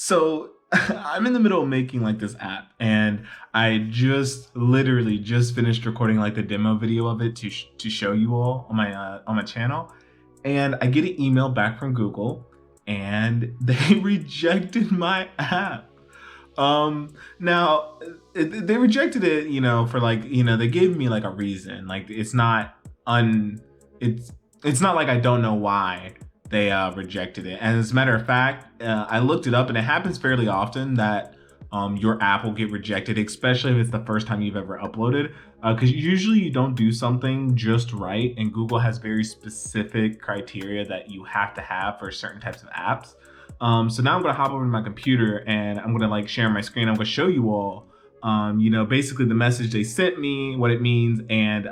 So I'm in the middle of making like this app, and I just literally just finished recording like the demo video of it to show you all on my channel. And I get an email back from Google, and they rejected my app. Now they rejected it, for like, they gave me like a reason. Like un, it's it's not like I don't know why they rejected it. And as a matter of fact, I looked it up, and it happens fairly often that your app will get rejected, especially if it's the first time you've ever uploaded. Because usually you don't do something just right, and Google has very specific criteria that you have to have for certain types of apps. So now I'm gonna hop over to my computer, and I'm gonna like share my screen. I'm gonna show you all, basically the message they sent me, what it means, and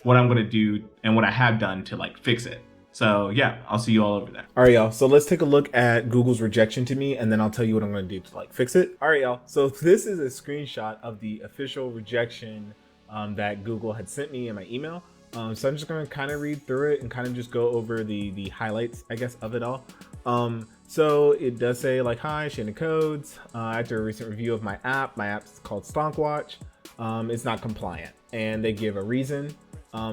what I'm gonna do and what I have done to like fix it. So yeah, I'll see you all over there. All right, y'all. So let's take a look at Google's rejection to me, and then I'll tell you what I'm gonna do to like fix it. All right, y'all. So this is a screenshot of the official rejection that Google had sent me in my email. So I'm just gonna kind of read through it and kind of just go over the highlights, I guess, of it all. So it does say like, hi, Shannon Codes. After a recent review of my app's called Stonkwatch. It's not compliant, and they give a reason.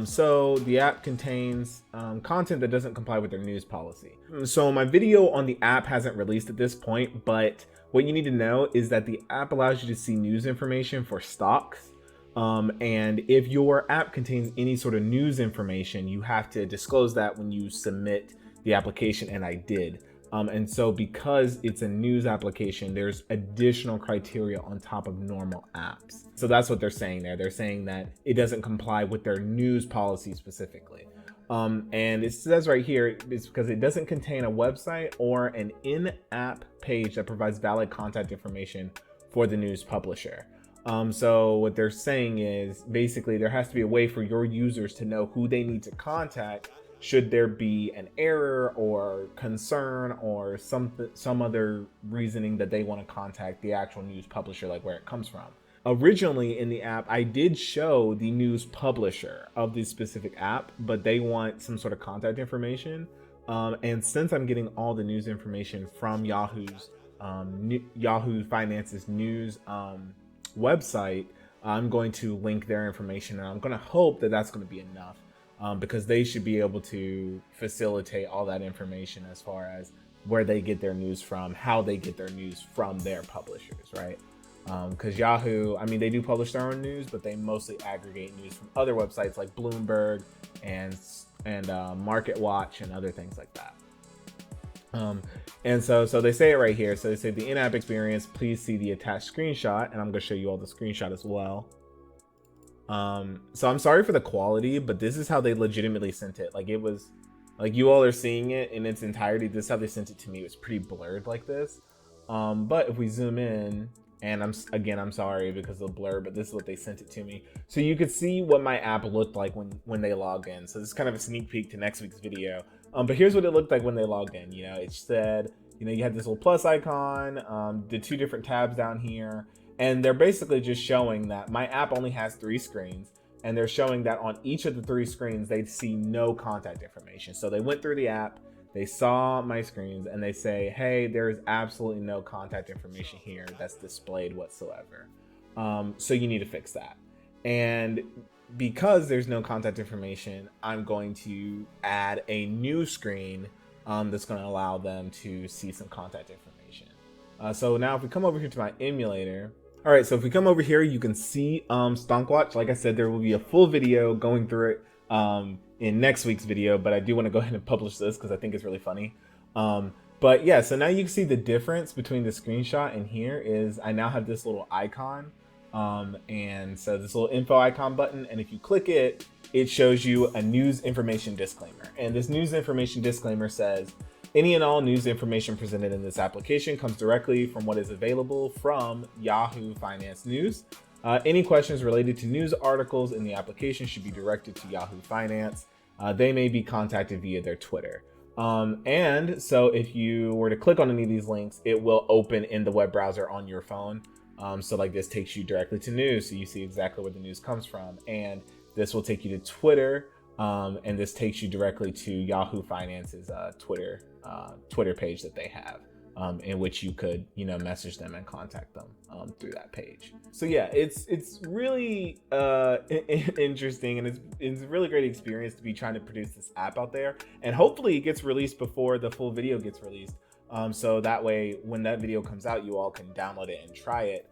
So the app contains content that doesn't comply with their news policy. So my video on the app hasn't released at this point, but what you need to know is that the app allows you to see news information for stocks. And if your app contains any sort of news information, you have to disclose that when you submit the application, and I did. And so because it's a news application, there's additional criteria on top of normal apps. So that's what they're saying there. They're saying that it doesn't comply with their news policy specifically. And it says right here, it's because it doesn't contain a website or an in-app page that provides valid contact information for the news publisher. So what they're saying is basically there has to be a way for your users to know who they need to contact should there be an error or concern or some other reasoning that they want to contact the actual news publisher, like where it comes from. Originally in the app, I did show the news publisher of the specific app, but they want some sort of contact information. And since I'm getting all the news information from Yahoo Finance's news website, I'm going to link their information, and I'm going to hope that that's going to be enough. Because they should be able to facilitate all that information as far as where they get their news from, how they get their news from their publishers, right? Because Yahoo, I mean, they do publish their own news, but they mostly aggregate news from other websites like Bloomberg and Market Watch and other things like that. And so they say it right here. So they say the in-app experience, please see the attached screenshot, and I'm going to show you all the screenshot as well. So I'm sorry for the quality, but this is how they legitimately sent it. Like, it was like, you all are seeing it in its entirety. This is how they sent it to me. It was pretty blurred like this. But if we zoom in, and I'm sorry because of the blur, but this is what they sent it to me. So you could see what my app looked like when they logged in. So this is kind of a sneak peek to next week's video. But here's what it looked like when they logged in. It said, you had this little plus icon, the two different tabs down here. And they're basically just showing that my app only has 3 screens, and they're showing that on each of the 3 screens, they see no contact information. So they went through the app, they saw my screens, and they say, hey, there is absolutely no contact information here that's displayed whatsoever. So you need to fix that. And because there's no contact information, I'm going to add a new screen that's going to allow them to see some contact information. So now if we come over here to my emulator, all right, so if we come over here, you can see Stonkwatch. Like I said, there will be a full video going through it in next week's video, but I do want to go ahead and publish this because I think it's really funny. But yeah, so now you can see the difference between the screenshot and here is I now have this little icon. And so this little info icon button, and if you click it, it shows you a news information disclaimer. And this news information disclaimer says, any and all news information presented in this application comes directly from what is available from Yahoo Finance News. Any questions related to news articles in the application should be directed to Yahoo Finance. They may be contacted via their Twitter. And so if you were to click on any of these links, it will open in the web browser on your phone. So like this takes you directly to news, so you see exactly where the news comes from. And this will take you to Twitter, and this takes you directly to Yahoo Finance's Twitter page that they have. in which you could, you know, message them and contact them through that page. So yeah, it's really interesting, and it's a really great experience to be trying to produce this app out there, and hopefully it gets released before the full video gets released. So that way, when that video comes out, you all can download it and try it.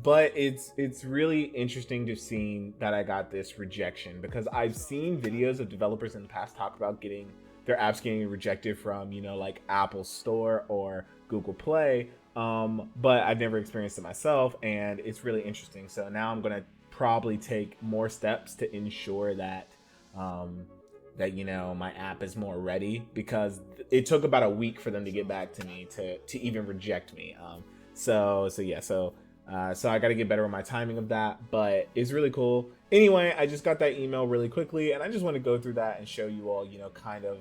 But it's really interesting to see that I got this rejection, because I've seen videos of developers in the past talk about getting their apps getting rejected from, you know, like Apple Store or Google Play. But I've never experienced it myself, and it's really interesting. So now I'm gonna probably take more steps to ensure that that, you know, my app is more ready, because it took about a week for them to get back to me to even reject me. So I got to get better with my timing of that, but it's really cool. Anyway, I just got that email really quickly, and I just want to go through that and show you all, you know, kind of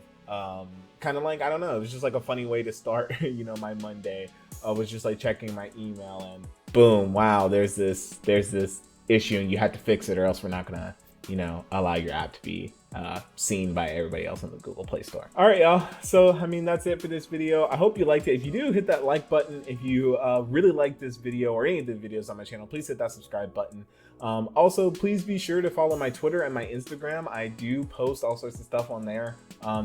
like, I don't know, it was just like a funny way to start, you know, my Monday. I was just like checking my email, and boom, wow, there's this issue, and you have to fix it, or else we're not gonna, you know, allow your app to be seen by everybody else in the Google Play Store. All right, y'all. So, I mean, that's it for this video. I hope you liked it. If you do, hit that like button. If you really like this video or any of the videos on my channel, please hit that subscribe button. Also, please be sure to follow my Twitter and my Instagram. I do post all sorts of stuff on there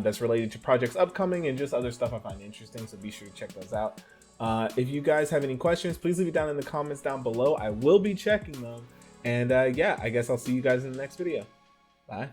that's related to projects upcoming and just other stuff I find interesting, so be sure to check those out. If you guys have any questions, please leave it down in the comments down below. I will be checking them. And yeah, I guess I'll see you guys in the next video. Bye.